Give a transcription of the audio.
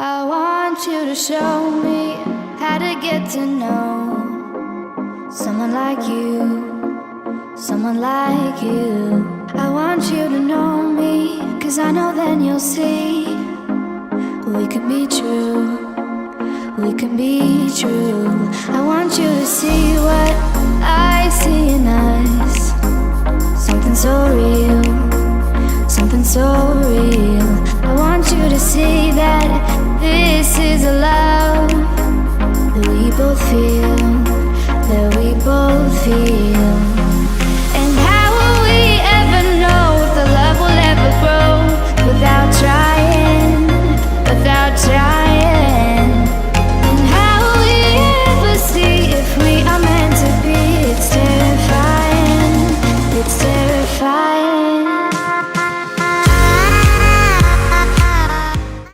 I want you to show me how to get to know someone like you, someone like you. I want you to know me, 'cause I know then you'll see we can be true, we can be true. I want you to see what I see in us, something so real, something so real. I want you to see